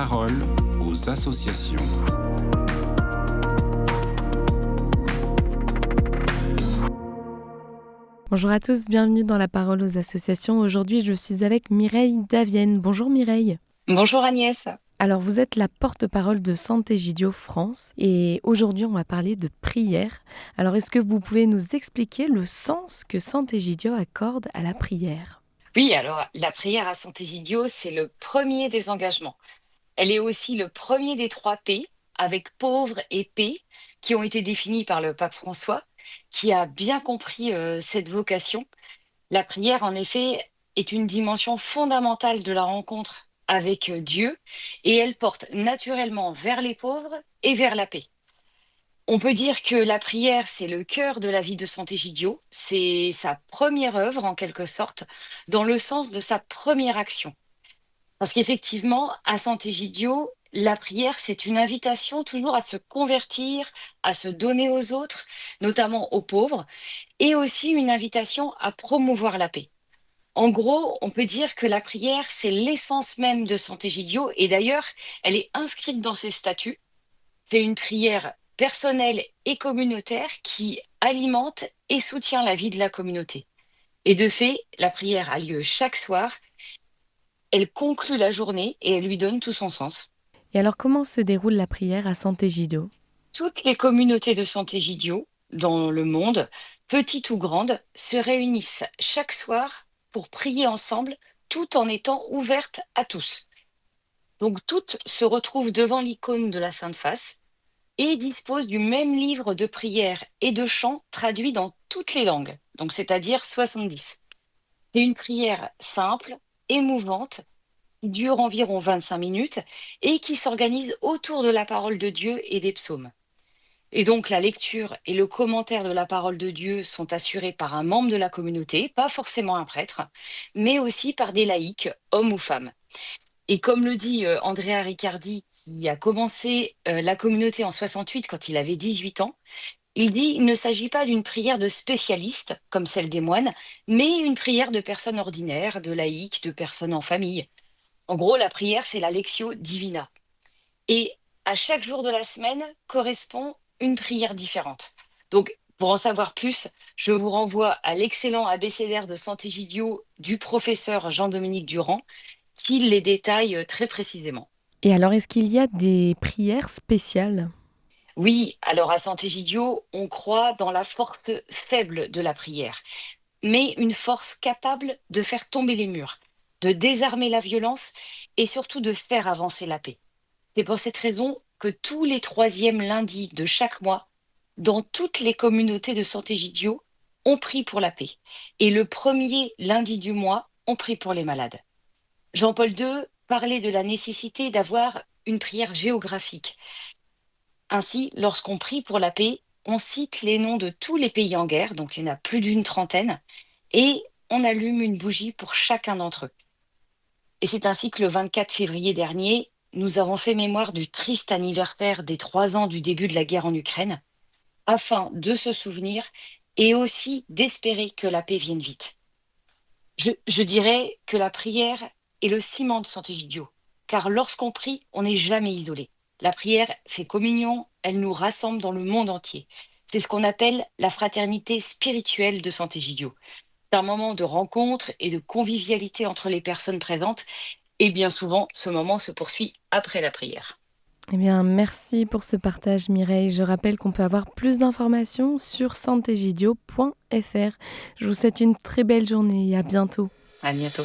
parole aux associations. Bonjour à tous, bienvenue dans la parole aux associations. Aujourd'hui, je suis avec Mireille Davienne. Bonjour Mireille. Bonjour Agnès. Alors, vous êtes la porte-parole de Sant'Egidio France et aujourd'hui, on va parler de prière. Alors, est-ce que vous pouvez nous expliquer le sens que Sant'Egidio accorde à la prière ? Oui, alors la prière à Sant'Egidio, c'est le premier des engagements. Elle est aussi le premier des 3 P, avec pauvre et paix, qui ont été définis par le pape François, qui a bien compris cette vocation. La prière, en effet, est une dimension fondamentale de la rencontre avec Dieu, et elle porte naturellement vers les pauvres et vers la paix. On peut dire que la prière, c'est le cœur de la vie de Sant'Egidio, c'est sa première œuvre en quelque sorte, dans le sens de sa première action. Parce qu'effectivement, à Sant'Egidio, la prière, c'est une invitation toujours à se convertir, à se donner aux autres, notamment aux pauvres, et aussi une invitation à promouvoir la paix. En gros, on peut dire que la prière, c'est l'essence même de Sant'Egidio, et d'ailleurs, elle est inscrite dans ses statuts. C'est une prière personnelle et communautaire qui alimente et soutient la vie de la communauté. Et de fait, la prière a lieu chaque soir, elle conclut la journée et elle lui donne tout son sens. Et alors, comment se déroule la prière à Sant'Egidio ? Toutes les communautés de Sant'Egidio dans le monde, petites ou grandes, se réunissent chaque soir pour prier ensemble, tout en étant ouvertes à tous. Donc toutes se retrouvent devant l'icône de la Sainte Face et dispose du même livre de prières et de chants traduits dans toutes les langues, donc c'est-à-dire 70. C'est une prière simple, émouvante, qui dure environ 25 minutes et qui s'organise autour de la parole de Dieu et des psaumes. Et donc la lecture et le commentaire de la parole de Dieu sont assurés par un membre de la communauté, pas forcément un prêtre, mais aussi par des laïcs, hommes ou femmes. Et comme le dit Andrea Riccardi, qui a commencé la communauté en 68 quand il avait 18 ans, il dit il ne s'agit pas d'une prière de spécialistes, comme celle des moines, mais une prière de personnes ordinaires, de laïcs, de personnes en famille. En gros, la prière, c'est la Lectio Divina. Et à chaque jour de la semaine correspond une prière différente. Donc, pour en savoir plus, je vous renvoie à l'excellent abécédaire de Sant'Egidio du professeur Jean-Dominique Durand, qui les détaille très précisément. Et alors, est-ce qu'il y a des prières spéciales ? Oui, alors à Sant'Egidio, on croit dans la force faible de la prière, mais une force capable de faire tomber les murs, de désarmer la violence et surtout de faire avancer la paix. C'est pour cette raison que tous les 3e lundis de chaque mois, dans toutes les communautés de Sant'Egidio, on prie pour la paix. Et le premier lundi du mois, on prie pour les malades. Jean-Paul II parlait de la nécessité d'avoir une prière géographique. Ainsi, lorsqu'on prie pour la paix, on cite les noms de tous les pays en guerre, donc il y en a plus d'une trentaine, et on allume une bougie pour chacun d'entre eux. Et c'est ainsi que le 24 février dernier, nous avons fait mémoire du triste anniversaire des 3 ans du début de la guerre en Ukraine, afin de se souvenir et aussi d'espérer que la paix vienne vite. Je dirais que la prière est le ciment de Sant'Egidio, car lorsqu'on prie, on n'est jamais isolé. La prière fait communion, elle nous rassemble dans le monde entier. C'est ce qu'on appelle la fraternité spirituelle de Sant'Egidio. C'est un moment de rencontre et de convivialité entre les personnes présentes, et bien souvent, ce moment se poursuit après la prière. Eh bien, merci pour ce partage Mireille. Je rappelle qu'on peut avoir plus d'informations sur sant'egidio.fr. Je vous souhaite une très belle journée et à bientôt. À bientôt.